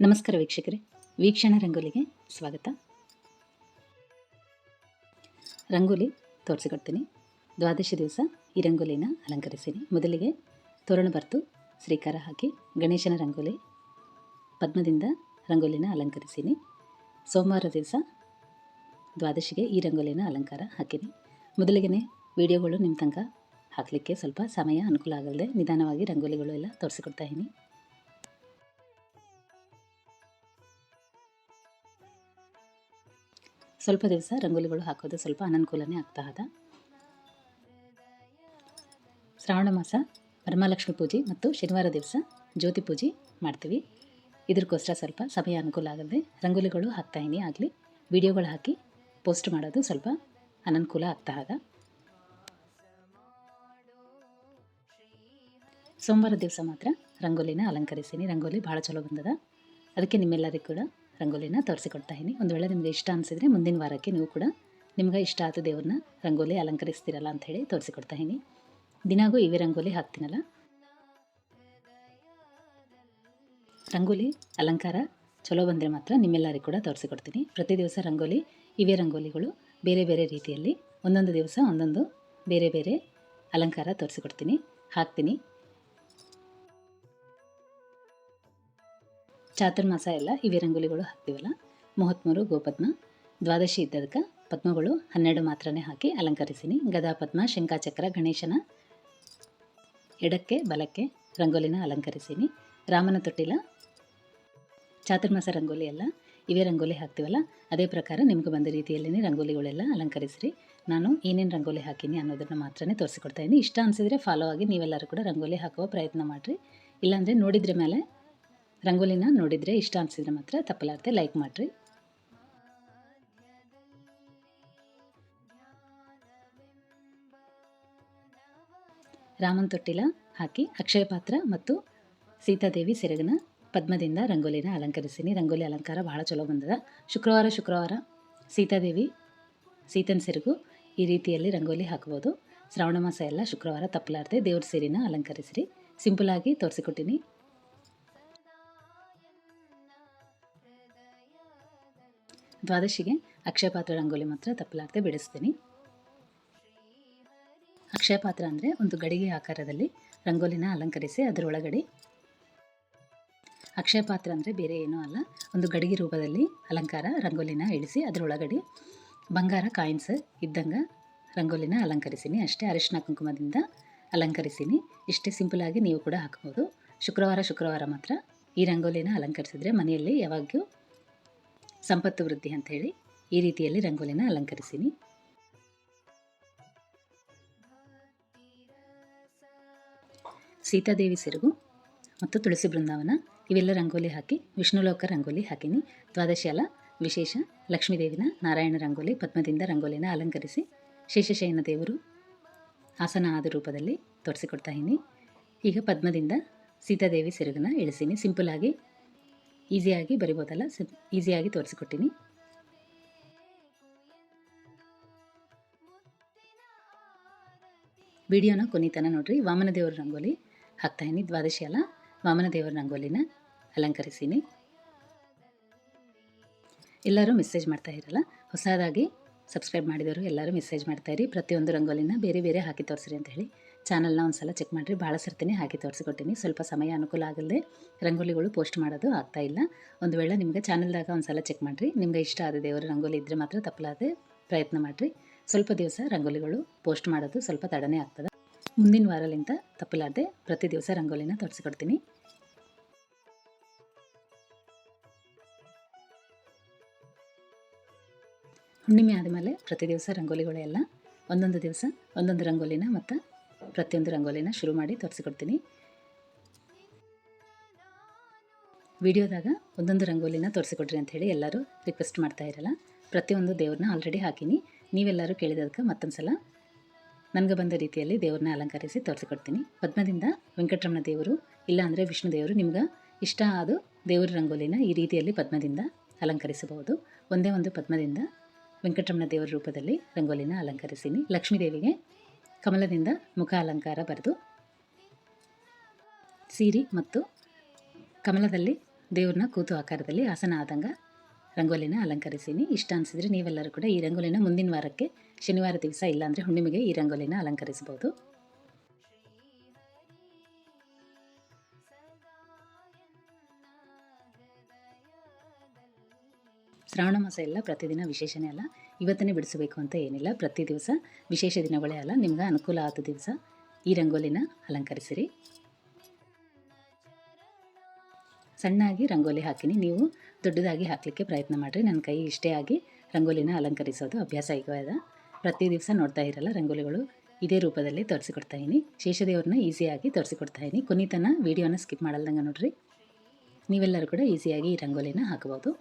ನಮಸ್ಕಾರ ವೀಕ್ಷಕರೇ, ವೀಕ್ಷಣ ರಂಗೋಲಿಗೆ ಸ್ವಾಗತ. ರಂಗೋಲಿ ತೋರಿಸಿಕೊಡ್ತೀನಿ. ದ್ವಾದಶಿ ದಿವಸ ಈ ರಂಗೋಲಿನ ಅಲಂಕರಿಸಿನಿ. ಮೊದಲಿಗೆ ತೋರಣ ಬರ್ತು ಶ್ರೀಕಾರ ಹಾಕಿ ಗಣೇಶನ ರಂಗೋಲಿ ಪದ್ಮದಿಂದ ರಂಗೋಲಿನ ಅಲಂಕರಿಸಿನಿ. ಸೋಮವಾರ ದಿವಸ ದ್ವಾದಶಿಗೆ ಈ ರಂಗೋಲಿನ ಅಲಂಕಾರ ಹಾಕಿನಿ. ಮೊದಲಿಗೆ ವಿಡಿಯೋಗಳು ನಿಮ್ಮ ತನಕ ಹಾಕಲಿಕ್ಕೆ ಸ್ವಲ್ಪ ಸಮಯ ಅನುಕೂಲ ಆಗಲ್ಲದೆ ನಿಧಾನವಾಗಿ ರಂಗೋಲಿಗಳು ಎಲ್ಲ ತೋರಿಸಿಕೊಡ್ತಾ ಇದ್ದೀನಿ. ಸ್ವಲ್ಪ ದಿವಸ ರಂಗೋಲಿಗಳು ಹಾಕೋದು ಸ್ವಲ್ಪ ಅನನುಕೂಲನೇ ಆಗ್ತಾ ಇದೆ. ಶ್ರಾವಣ ಮಾಸ ವರಮಹಾಲಕ್ಷ್ಮಿ ಪೂಜೆ ಮತ್ತು ಶನಿವಾರ ದಿವಸ ಜ್ಯೋತಿ ಪೂಜೆ ಮಾಡ್ತೀವಿ. ಇದಕ್ಕೋಸ್ಕರ ಸ್ವಲ್ಪ ಸಮಯ ಅನುಕೂಲ ಆಗದೆ ರಂಗೋಲಿಗಳು ಹಾಕ್ತಾಯಿನಿ. ಆಗಲಿ ವಿಡಿಯೋಗಳು ಹಾಕಿ ಪೋಸ್ಟ್ ಮಾಡೋದು ಸ್ವಲ್ಪ ಅನನುಕೂಲ ಆಗ್ತಾ ಇದೆ. ಸೋಮವಾರ ದಿವಸ ಮಾತ್ರ ರಂಗೋಲಿನ ಅಲಂಕರಿಸೀನಿ. ರಂಗೋಲಿ ಭಾಳ ಚಲೋ ಬಂದದ, ಅದಕ್ಕೆ ನಿಮ್ಮೆಲ್ಲರಿಗೂ ಕೂಡ ರಂಗೋಲಿನ ತೋರಿಸಿಕೊಡ್ತಾ ಇದ್ದೀನಿ. ಒಂದು ವೇಳೆ ನಿಮಗೆ ಇಷ್ಟ ಅನಿಸಿದರೆ ಮುಂದಿನ ವಾರಕ್ಕೆ ನೀವು ಕೂಡ ನಿಮ್ಗೆ ಇಷ್ಟ ಆದ ದೇವ್ರನ್ನ ರಂಗೋಲಿ ಅಲಂಕರಿಸ್ತೀರಲ್ಲ ಅಂಥೇಳಿ ತೋರಿಸಿಕೊಡ್ತಾ ಇದ್ದೀನಿ. ದಿನಾಗೂ ಇವೇ ರಂಗೋಲಿ ಹಾಕ್ತೀನಲ್ಲ. ರಂಗೋಲಿ ಅಲಂಕಾರ ಚಲೋ ಬಂದರೆ ಮಾತ್ರ ನಿಮ್ಮೆಲ್ಲರಿಗೂ ಕೂಡ ತೋರಿಸಿಕೊಡ್ತೀನಿ. ಪ್ರತಿ ದಿವಸ ರಂಗೋಲಿ ಇವೇ ರಂಗೋಲಿಗಳು ಬೇರೆ ಬೇರೆ ರೀತಿಯಲ್ಲಿ ಒಂದೊಂದು ದಿವಸ ಒಂದೊಂದು ಬೇರೆ ಬೇರೆ ಅಲಂಕಾರ ತೋರಿಸಿಕೊಡ್ತೀನಿ, ಹಾಕ್ತೀನಿ. ಚಾತುರ್ಮಾಸ ಎಲ್ಲ ಇವೇ ರಂಗೋಲಿಗಳು ಹಾಕ್ತೀವಲ್ಲ. 33 ಗೋಪದ್ಮ, ದ್ವಾದಶಿ ಇದ್ದದಕ್ಕೆ ಪದ್ಮಗಳು 12 ಮಾತ್ರನೇ ಹಾಕಿ ಅಲಂಕರಿಸಿನಿ. ಗದಾ ಪದ್ಮ, ಶಂಖಾಚಕ್ರ, ಗಣೇಶನ ಎಡಕ್ಕೆ ಬಲಕ್ಕೆ ರಂಗೋಲಿನ ಅಲಂಕರಿಸಿನಿ. ರಾಮನ ತೊಟ್ಟಿಲ ಚಾತುರ್ಮಾಸ ರಂಗೋಲಿ ಎಲ್ಲ ಇವೇ ರಂಗೋಲಿ ಹಾಕ್ತೀವಲ್ಲ, ಅದೇ ಪ್ರಕಾರ ನಿಮ್ಗೆ ಬಂದ ರೀತಿಯಲ್ಲೇ ರಂಗೋಲಿಗಳೆಲ್ಲ ಅಲಂಕರಿಸ್ರಿ. ನಾನು ಏನೇನು ರಂಗೋಲಿ ಹಾಕೀನಿ ಅನ್ನೋದನ್ನು ಮಾತ್ರನೇ ತೋರಿಸಿಕೊಡ್ತಾ ಇದ್ದೀನಿ. ಇಷ್ಟ ಅನಿಸಿದರೆ ಫಾಲೋ ಆಗಿ ನೀವೆಲ್ಲರೂ ಕೂಡ ರಂಗೋಲಿ ಹಾಕುವ ಪ್ರಯತ್ನ ಮಾಡಿರಿ. ಇಲ್ಲಾಂದರೆ ನೋಡಿದ್ರ ಮೇಲೆ ರಂಗೋಲಿನ ನೋಡಿದರೆ ಇಷ್ಟ ಅನಿಸಿದ್ರೆ ಮಾತ್ರ ತಪ್ಪಲಾರ್ದೆ ಲೈಕ್ ಮಾಡಿರಿ. ರಾಮನ ತೊಟ್ಟಿಲ ಹಾಕಿ ಅಕ್ಷಯ ಪಾತ್ರ ಮತ್ತು ಸೀತಾದೇವಿ ಸೆರಗನ ಪದ್ಮದಿಂದ ರಂಗೋಲಿನ ಅಲಂಕರಿಸಿನಿ. ರಂಗೋಲಿ ಅಲಂಕಾರ ಭಾಳ ಚಲೋ ಬಂದದ. ಶುಕ್ರವಾರ ಸೀತಾದೇವಿ ಸೀತನ ಸೆರಗು ಈ ರೀತಿಯಲ್ಲಿ ರಂಗೋಲಿ ಹಾಕ್ಬೋದು. ಶ್ರಾವಣ ಮಾಸ ಎಲ್ಲ ಶುಕ್ರವಾರ ತಪ್ಪಲಾರ್ದೆ ದೇವ್ರ ಸೀರೆನ ಅಲಂಕರಿಸಿರಿ. ಸಿಂಪಲಾಗಿ ತೋರಿಸಿಕೊಟ್ಟಿನಿ. ದ್ವಾದಶಿಗೆ ಅಕ್ಷಯ ಪಾತ್ರ ರಂಗೋಲಿ ಮಾತ್ರ ತಪ್ಪಲಾರ್ದೆ ಬಿಡಿಸ್ತೀನಿ. ಅಕ್ಷಯ ಪಾತ್ರ ಅಂದರೆ ಒಂದು ಗಡಿಗೆ ಆಕಾರದಲ್ಲಿ ರಂಗೋಲಿನ ಅಲಂಕರಿಸಿ ಅದರೊಳಗಡೆ ಅಕ್ಷಯ ಪಾತ್ರ ಅಂದರೆ ಬೇರೆ ಏನೂ ಅಲ್ಲ, ಒಂದು ಗಡಿಗೆ ರೂಪದಲ್ಲಿ ಅಲಂಕಾರ ರಂಗೋಲಿನ ಇಳಿಸಿ ಅದರೊಳಗಡೆ ಬಂಗಾರ ಕಾಯಿನ್ಸ್ ಇದ್ದಂಗೆ ರಂಗೋಲಿನ ಅಲಂಕರಿಸಿನಿ. ಅಷ್ಟೇ, ಅರಿಶಿನ ಕುಂಕುಮದಿಂದ ಅಲಂಕರಿಸಿನಿ. ಇಷ್ಟೇ ಸಿಂಪಲಾಗಿ ನೀವು ಕೂಡ ಹಾಕ್ಬೋದು. ಶುಕ್ರವಾರ ಮಾತ್ರ ಈ ರಂಗೋಲಿನ ಅಲಂಕರಿಸಿದ್ರೆ ಮನೆಯಲ್ಲಿ ಯಾವಾಗಲೂ ಸಂಪತ್ತು ವೃದ್ಧಿ ಅಂಥೇಳಿ ಈ ರೀತಿಯಲ್ಲಿ ರಂಗೋಲಿನ ಅಲಂಕರಿಸಿನಿ. ಸೀತಾದೇವಿ ಸೆರಗು ಮತ್ತು ತುಳಸಿ ಬೃಂದಾವನ ಇವೆಲ್ಲ ರಂಗೋಲಿ ಹಾಕಿ ವಿಷ್ಣುಲೋಕ ರಂಗೋಲಿ ಹಾಕಿನಿ. ದ್ವಾದಶಿ ಅಲ್ಲ ವಿಶೇಷ ಲಕ್ಷ್ಮೀದೇವಿನ ನಾರಾಯಣ ರಂಗೋಲಿ ಪದ್ಮದಿಂದ ರಂಗೋಲಿನ ಅಲಂಕರಿಸಿ ಶೇಷಶಯನ ದೇವರು ಆಸನ ಆದ ರೂಪದಲ್ಲಿ ತೋರಿಸಿಕೊಡ್ತಾ ಇದ್ದೀನಿ. ಈಗ ಪದ್ಮದಿಂದ ಸೀತಾದೇವಿ ಸೆರಗನ್ನ ಇಳಿಸೀನಿ. ಸಿಂಪಲಾಗಿ ಈಸಿಯಾಗಿ ಬರಿಬೋದಲ್ಲ, ಈಸಿಯಾಗಿ ತೋರಿಸಿಕೊಟ್ಟಿನಿ. ವಿಡಿಯೋನ ಕೊನೆತನ ನೋಡ್ರಿ. ವಾಮನ ದೇವರ ರಂಗೋಲಿ ಹಾಕ್ತಾಯಿನಿ. ದ್ವಾದಶಿ ಅಲ್ಲ ವಾಮನ ದೇವರ ರಂಗೋಲಿನ ಅಲಂಕರಿಸಿನಿ. ಎಲ್ಲರೂ ಮೆಸೇಜ್ ಮಾಡ್ತಾ ಇರಲ್ಲ, ಹೊಸದಾಗಿ ಸಬ್ಸ್ಕ್ರೈಬ್ ಮಾಡಿದವರು ಎಲ್ಲರೂ ಮೆಸೇಜ್ ಮಾಡ್ತಾಯಿರಿ. ಪ್ರತಿಯೊಂದು ರಂಗೋಲಿನ ಬೇರೆ ಬೇರೆ ಹಾಕಿ ತೋರಿಸ್ರಿ ಅಂತ ಹೇಳಿ ಚಾನಲ್ನ ಒಂದು ಸಲ ಚೆಕ್ ಮಾಡಿರಿ. ಭಾಳ ಸರ್ತಿನೇ ಹಾಕಿ ತೋರಿಸಿಕೊಟ್ಟಿನಿ. ಸ್ವಲ್ಪ ಸಮಯ ಅನುಕೂಲ ಆಗಲ್ಲದೆ ರಂಗೋಲಿಗಳು ಪೋಸ್ಟ್ ಮಾಡೋದು ಆಗ್ತಾಯಿಲ್ಲ. ಒಂದು ವೇಳೆ ನಿಮಗೆ ಚಾನಲ್ದಾಗ ಒಂದು ಸಲ ಚೆಕ್ ಮಾಡಿರಿ. ನಿಮಗೆ ಇಷ್ಟ ಆದ ದೇವರ ರಂಗೋಲಿ ಇದ್ದರೆ ಮಾತ್ರ ತಪ್ಪಲಾದೆ ಪ್ರಯತ್ನ ಮಾಡಿರಿ. ಸ್ವಲ್ಪ ದಿವಸ ರಂಗೋಲಿಗಳು ಪೋಸ್ಟ್ ಮಾಡೋದು ಸ್ವಲ್ಪ ತಡನೇ ಆಗ್ತದೆ. ಮುಂದಿನ ವಾರಲಿಂದ ತಪ್ಪಲಾದೆ ಪ್ರತಿ ದಿವಸ ರಂಗೋಲಿನ ತೋರಿಸಿಕೊಡ್ತೀನಿ. ಹುಣ್ಣಿಮೆ ಆದಮೇಲೆ ಪ್ರತಿ ದಿವಸ ರಂಗೋಲಿಗಳೆಲ್ಲ ಒಂದೊಂದು ದಿವಸ ಒಂದೊಂದು ರಂಗೋಲಿನ ಮತ್ತು ಪ್ರತಿಯೊಂದು ರಂಗೋಲಿನ ಶುರು ಮಾಡಿ ತೋರಿಸಿಕೊಡ್ತೀನಿ. ವಿಡಿಯೋದಾಗ ಒಂದೊಂದು ರಂಗೋಲಿನ ತೋರಿಸಿಕೊಡ್ರಿ ಅಂಥೇಳಿ ಎಲ್ಲರೂ ರಿಕ್ವೆಸ್ಟ್ ಮಾಡ್ತಾ ಇರಲ್ಲ. ಪ್ರತಿಯೊಂದು ದೇವ್ರನ್ನ ಆಲ್ರೆಡಿ ಹಾಕೀನಿ. ನೀವೆಲ್ಲರೂ ಕೇಳಿದಕ್ಕೆ ಮತ್ತೊಂದು ಸಲ ನನಗೆ ಬಂದ ರೀತಿಯಲ್ಲಿ ದೇವ್ರನ್ನ ಅಲಂಕರಿಸಿ ತೋರಿಸಿಕೊಡ್ತೀನಿ. ಪದ್ಮದಿಂದ ವೆಂಕಟರಮಣ ದೇವರು ಇಲ್ಲಾಂದರೆ ವಿಷ್ಣು ದೇವರು ನಿಮ್ಗೆ ಇಷ್ಟ ಆದ ದೇವ್ರ ರಂಗೋಲಿನ ಈ ರೀತಿಯಲ್ಲಿ ಪದ್ಮದಿಂದ ಅಲಂಕರಿಸಬಹುದು. ಒಂದೇ ಒಂದು ಪದ್ಮದಿಂದ ವೆಂಕಟರಮಣ ದೇವರ ರೂಪದಲ್ಲಿ ರಂಗೋಲಿನ ಅಲಂಕರಿಸಿನಿ. ಲಕ್ಷ್ಮೀದೇವಿಗೆ ಕಮಲದಿಂದ ಮುಖ ಅಲಂಕಾರ ಬರೆದು ಸೀರೆ ಮತ್ತು ಕಮಲದಲ್ಲಿ ದೇವ್ರನ್ನ ಕೂತು ಆಕಾರದಲ್ಲಿ ಆಸನ ಆದಂಗೆ ರಂಗೋಲಿನ ಅಲಂಕರಿಸೀನಿ. ಇಷ್ಟ ಅನಿಸಿದರೆ ನೀವೆಲ್ಲರೂ ಕೂಡ ಈ ರಂಗೋಲಿನ ಮುಂದಿನ ವಾರಕ್ಕೆ ಶನಿವಾರ ದಿವಸ ಇಲ್ಲಾಂದರೆ ಹುಣ್ಣಿಮೆಗೆ ಈ ರಂಗೋಲಿನ ಅಲಂಕರಿಸ್ಬೋದು. ಶ್ರಾವಣ ಮಾಸ ಎಲ್ಲ ಪ್ರತಿದಿನ ವಿಶೇಷನೇ ಅಲ್ಲ, ಇವತ್ತನೇ ಬಿಡಿಸಬೇಕು ಅಂತ ಏನಿಲ್ಲ. ಪ್ರತಿ ದಿವಸ ವಿಶೇಷ ದಿನಗಳೇ ಅಲ್ಲ, ನಿಮ್ಗೆ ಅನುಕೂಲ ಆದ ದಿವಸ ಈ ರಂಗೋಲಿನ ಅಲಂಕರಿಸಿರಿ. ಸಣ್ಣಾಗಿ ರಂಗೋಲಿ ಹಾಕಿನಿ, ನೀವು ದೊಡ್ಡದಾಗಿ ಹಾಕಲಿಕ್ಕೆ ಪ್ರಯತ್ನ ಮಾಡಿರಿ. ನನ್ನ ಕೈ ಇಷ್ಟೇ ಆಗಿ ರಂಗೋಲಿನ ಅಲಂಕರಿಸೋದು ಅಭ್ಯಾಸ ಈಗ ಇದೆ. ಪ್ರತಿ ದಿವಸ ನೋಡ್ತಾ ಇರಲ್ಲ, ರಂಗೋಲಿಗಳು ಇದೇ ರೂಪದಲ್ಲಿ ತೋರಿಸಿಕೊಡ್ತಾಯಿನಿ. ಶೇಷದೇವ್ರನ್ನ ಈಸಿಯಾಗಿ ತೋರಿಸಿಕೊಡ್ತಾಯಿನಿ. ಕೊನೆತನ ವೀಡಿಯೋನ ಸ್ಕಿಪ್ ಮಾಡಲ್ದಂಗೆ ನೋಡ್ರಿ. ನೀವೆಲ್ಲರೂ ಕೂಡ ಈಸಿಯಾಗಿ ಈ ರಂಗೋಲಿನ ಹಾಕಬಹುದು.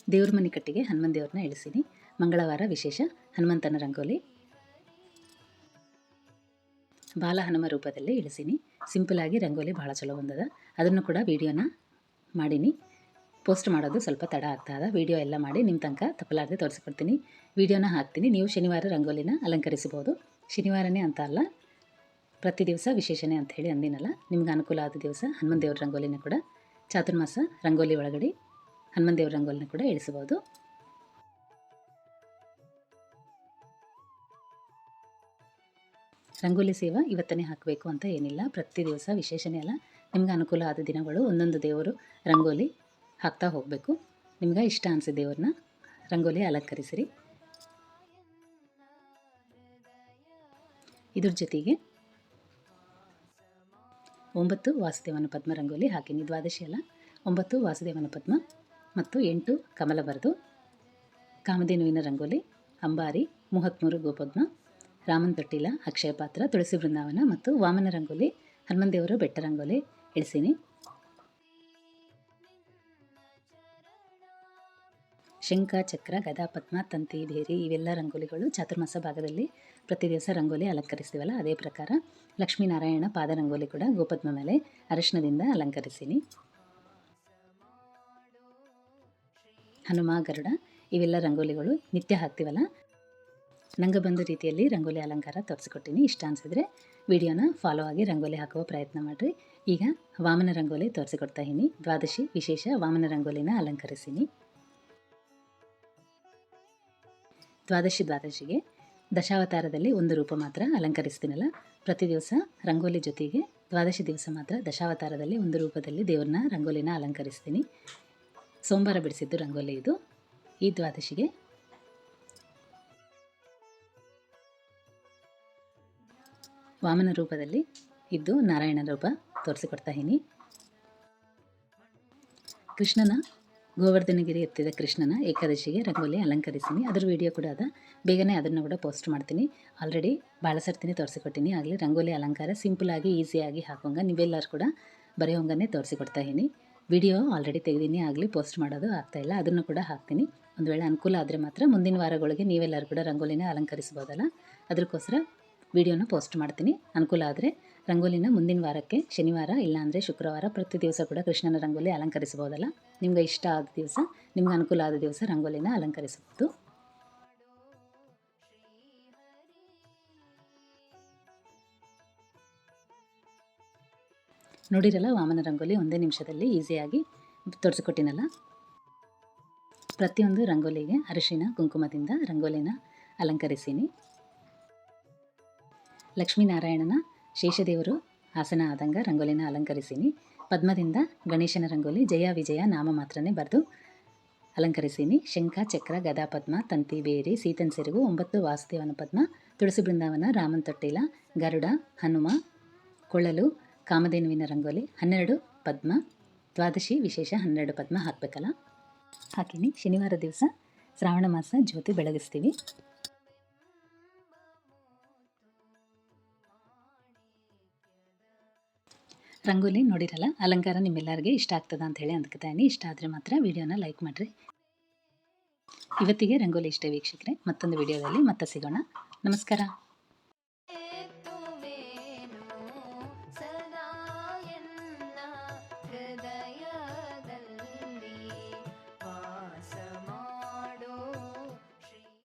ದೇವ್ರ ಮನೆ ಕಟ್ಟಿಗೆ ಹನುಮನ್ ದೇವ್ರನ್ನ ಇಳಿಸೀನಿ. ಮಂಗಳವಾರ ವಿಶೇಷ ಹನುಮಂತನ ರಂಗೋಲಿ ಬಾಲ ಹನುಮ ರೂಪದಲ್ಲಿ ಇಳಿಸೀನಿ. ಸಿಂಪಲಾಗಿ ರಂಗೋಲಿ ಭಾಳ ಚಲೋ ಬಂದದ. ಅದನ್ನು ಕೂಡ ವೀಡಿಯೋನ ಮಾಡೀನಿ. ಪೋಸ್ಟ್ ಮಾಡೋದು ಸ್ವಲ್ಪ ತಡ ಆಗ್ತದ. ವೀಡಿಯೋ ಎಲ್ಲ ಮಾಡಿ ನಿಮ್ಮ ತನಕ ತಪ್ಪಲಾರದೆ ತೋರಿಸ್ಕೊಡ್ತೀನಿ. ವೀಡಿಯೋನ ಹಾಕ್ತೀನಿ. ನೀವು ಶನಿವಾರ ರಂಗೋಲಿನ ಅಲಂಕರಿಸಬಹುದು. ಶನಿವಾರನೇ ಅಂತ ಅಲ್ಲ, ಪ್ರತಿ ದಿವಸ ವಿಶೇಷನೇ ಅಂಥೇಳಿ ಅಂದಿನಲ್ಲ. ನಿಮ್ಗೆ ಅನುಕೂಲ ಆದ ದಿವಸ ಹನುಮನ್ ದೇವ್ರ ರಂಗೋಲಿನ ಕೂಡ ಚಾತುರ್ಮಾಸ ರಂಗೋಲಿ ಒಳಗಡೆ ಹನುಮನ್ ದೇವ್ರ ರಂಗೋಲಿನ ಕೂಡ ಇಳಿಸಬಹುದು. ರಂಗೋಲಿ ಸೇವಾ ಇವತ್ತನೇ ಹಾಕಬೇಕು ಅಂತ ಏನಿಲ್ಲ. ಪ್ರತಿ ದಿವಸ ವಿಶೇಷನೇ ಅಲ್ಲ, ನಿಮ್ಗೆ ಅನುಕೂಲ ಆದ ದಿನಗಳು ಒಂದೊಂದು ದೇವರು ರಂಗೋಲಿ ಹಾಕ್ತಾ ಹೋಗಬೇಕು. ನಿಮ್ಗೆ ಇಷ್ಟ ಅನಿಸಿದ ದೇವ್ರನ್ನ ರಂಗೋಲಿ ಅಲಂಕರಿಸಿರಿ. ಇದ್ರ ಜೊತೆಗೆ 9 ವಾಸುದೇವನ ಪದ್ಮ ರಂಗೋಲಿ ಹಾಕಿನಿ. ದ್ವಾದಶಿ ಅಲ್ಲ, 9 ವಾಸುದೇವನ ಪದ್ಮ ಮತ್ತು 8 ಕಮಲ ಬರೆದು ಕಾಮಧೇನುವಿನ ರಂಗೋಲಿ, ಅಂಬಾರಿ, 33 ಗೋಪದ್ಮ, ರಾಮನ್ ತೊಟ್ಟಿಲ, ಅಕ್ಷಯ ಪಾತ್ರ, ತುಳಸಿ ಬೃಂದಾವನ ಮತ್ತು ವಾಮನ ರಂಗೋಲಿ, ಹನುಮನ್ ದೇವರ ಬೆಟ್ಟ ರಂಗೋಲಿ ಇಳಿಸೀನಿ. ಶಂಖ, ಚಕ್ರ, ಗದಾ, ಪದ್ಮ, ತಂತಿ, ಬೇರಿ ಇವೆಲ್ಲ ರಂಗೋಲಿಗಳು ಚಾತುರ್ಮಾಸ ಭಾಗದಲ್ಲಿ ಪ್ರತಿ ದಿವಸ ರಂಗೋಲಿ ಅಲಂಕರಿಸ್ತೀವಲ್ಲ, ಅದೇ ಪ್ರಕಾರ ಲಕ್ಷ್ಮೀನಾರಾಯಣ ಪಾದ ರಂಗೋಲಿ ಕೂಡ ಗೋಪದ್ಮ ಮೇಲೆ ಅರಿಶಿಣದಿಂದ ಅಲಂಕರಿಸೀನಿ. ಹನುಮ, ಗರುಡ ಇವೆಲ್ಲ ರಂಗೋಲಿಗಳು ನಿತ್ಯ ಹಾಕ್ತೀವಲ್ಲ, ನಂಗೆ ಬಂದ ರೀತಿಯಲ್ಲಿ ರಂಗೋಲಿ ಅಲಂಕಾರ ತೋರಿಸಿಕೊಟ್ಟಿನಿ. ಇಷ್ಟ ಅನಿಸಿದ್ರೆ ವಿಡಿಯೋನ ಫಾಲೋ ಆಗಿ ರಂಗೋಲಿ ಹಾಕುವ ಪ್ರಯತ್ನ ಮಾಡಿರಿ. ಈಗ ವಾಮನ ರಂಗೋಲಿ ತೋರಿಸಿಕೊಡ್ತಾ ಇದ್ದೀನಿ. ದ್ವಾದಶಿ ವಿಶೇಷ ವಾಮನ ರಂಗೋಲಿನ ಅಲಂಕರಿಸೀನಿ. ದ್ವಾದಶಿಗೆ ದಶಾವತಾರದಲ್ಲಿ ಒಂದು ರೂಪ ಮಾತ್ರ ಅಲಂಕರಿಸ್ತೀನಲ್ಲ, ಪ್ರತಿ ದಿವಸ ರಂಗೋಲಿ ಜೊತೆಗೆ ದ್ವಾದಶಿ ದಿವಸ ಮಾತ್ರ ದಶಾವತಾರದಲ್ಲಿ ಒಂದು ರೂಪದಲ್ಲಿ ದೇವ್ರನ್ನ ರಂಗೋಲಿನ ಅಲಂಕರಿಸ್ತೀನಿ. ಸೋಮವಾರ ಬಿಡಿಸಿದ್ದು ರಂಗೋಲಿ ಇದು. ಈ ದ್ವಾದಶಿಗೆ ವಾಮನ ರೂಪದಲ್ಲಿ ಇದ್ದು ನಾರಾಯಣ ರೂಪ ತೋರಿಸಿಕೊಡ್ತಾ ಇದ್ದೀನಿ. ಕೃಷ್ಣನ ಗೋವರ್ಧನಗಿರಿ ಎತ್ತಿದ ಕೃಷ್ಣನ ಏಕಾದಶಿಗೆ ರಂಗೋಲಿ ಅಲಂಕರಿಸೀನಿ. ಅದರ ವಿಡಿಯೋ ಕೂಡ ಅದ, ಬೇಗನೆ ಅದನ್ನು ಕೂಡ ಪೋಸ್ಟ್ ಮಾಡ್ತೀನಿ. ಆಲ್ರೆಡಿ ಭಾಳ ಸರ್ತಿನೇ ತೋರಿಸಿಕೊಟ್ಟಿನಿ. ಆಗಲಿ ರಂಗೋಲಿ ಅಲಂಕಾರ ಸಿಂಪಲಾಗಿ ಈಸಿಯಾಗಿ ಹಾಕೋಂಗ ನೀವೆಲ್ಲರೂ ಕೂಡ ಬರೆಯೋಂಗನೇ ತೋರಿಸಿಕೊಡ್ತಾ ಇದ್ದೀನಿ. ವಿಡಿಯೋ ಆಲ್ರೆಡಿ ತೆಗೆದೀನಿ, ಆಗಲಿ ಪೋಸ್ಟ್ ಮಾಡೋದು ಆಗ್ತಾಯಿಲ್ಲ. ಅದನ್ನು ಕೂಡ ಹಾಕ್ತೀನಿ. ಒಂದು ವೇಳೆ ಅನುಕೂಲ ಆದರೆ ಮಾತ್ರ ಮುಂದಿನ ವಾರಗಳಿಗೆ ನೀವೆಲ್ಲರೂ ಕೂಡ ರಂಗೋಲಿನ ಅಲಂಕರಿಸ್ಬೋದಲ್ಲ, ಅದಕ್ಕೋಸ್ಕರ ವಿಡಿಯೋನ ಪೋಸ್ಟ್ ಮಾಡ್ತೀನಿ. ಅನುಕೂಲ ಆದರೆ ರಂಗೋಲಿನ ಮುಂದಿನ ವಾರಕ್ಕೆ ಶನಿವಾರ ಇಲ್ಲಾಂದರೆ ಶುಕ್ರವಾರ ಪ್ರತಿ ದಿವಸ ಕೂಡ ಕೃಷ್ಣನ ರಂಗೋಲಿ ಅಲಂಕರಿಸ್ಬೋದಲ್ಲ. ನಿಮ್ಗೆ ಇಷ್ಟ ಆದ ದಿವಸ, ನಿಮ್ಗೆ ಅನುಕೂಲ ಆದ ದಿವಸ ರಂಗೋಲಿನ ಅಲಂಕರಿಸ್ಬೋದು. ನೋಡಿರಲ್ಲ, ವಾಮನ ರಂಗೋಲಿ ಒಂದೇ ನಿಮಿಷದಲ್ಲಿ ಈಸಿಯಾಗಿ ತೋರಿಸಿಕೊಟ್ಟಿನಲ್ಲ. ಪ್ರತಿಯೊಂದು ರಂಗೋಲಿಗೆ ಅರಿಶಿನ ಕುಂಕುಮದಿಂದ ರಂಗೋಲಿನ ಅಲಂಕರಿಸೀನಿ. ಲಕ್ಷ್ಮೀನಾರಾಯಣನ ಶೇಷದೇವರು ಆಸನ ಆದಂಗೆ ರಂಗೋಲಿನ ಅಲಂಕರಿಸೀನಿ. ಪದ್ಮದಿಂದ ಗಣೇಶನ ರಂಗೋಲಿ ಜಯ ವಿಜಯ ನಾಮ ಮಾತ್ರನೇ ಬರೆದು ಅಲಂಕರಿಸೀನಿ. ಶಂಖ, ಚಕ್ರ, ಗದಾ, ಪದ್ಮ, ತಂತಿ, ಬೇರಿ, ಸೀತನ್ ಸೆರಗು, 9 ವಾಸುದೇವನ ಪದ್ಮ, ತುಳಸಿ ಬೃಂದಾವನ, ರಾಮನ್ ತೊಟ್ಟಿಲ, ಗರುಡ, ಹನುಮ, ಕೊಳ್ಳಲು, ಕಾಮಧೇನುವಿನ ರಂಗೋಲಿ, 12 ಪದ್ಮ. ದ್ವಾದಶಿ ವಿಶೇಷ 12 ಪದ್ಮ ಹಾಕಬೇಕಲ್ಲ, ಹಾಕಿನಿ. ಶನಿವಾರ ದಿವಸ ಶ್ರಾವಣ ಮಾಸ ಜ್ಯೋತಿ ಬೆಳಗಿಸ್ತೀವಿ. ರಂಗೋಲಿ ನೋಡಿರಲ್ಲ, ಅಲಂಕಾರ ನಿಮ್ಮೆಲ್ಲರಿಗೆ ಇಷ್ಟ ಆಗ್ತದ ಅಂತ ಹೇಳಿ ಅಂದ್ಕೊತಾಯಿನಿ. ಇಷ್ಟ ಆದರೆ ಮಾತ್ರ ವಿಡಿಯೋನ ಲೈಕ್ ಮಾಡಿರಿ. ಇವತ್ತಿಗೆ ರಂಗೋಲಿ ಇಷ್ಟ ವೀಕ್ಷಕರೇ. ಮತ್ತೊಂದು ವಿಡಿಯೋದಲ್ಲಿ ಮತ್ತೆ ಸಿಗೋಣ. ನಮಸ್ಕಾರ.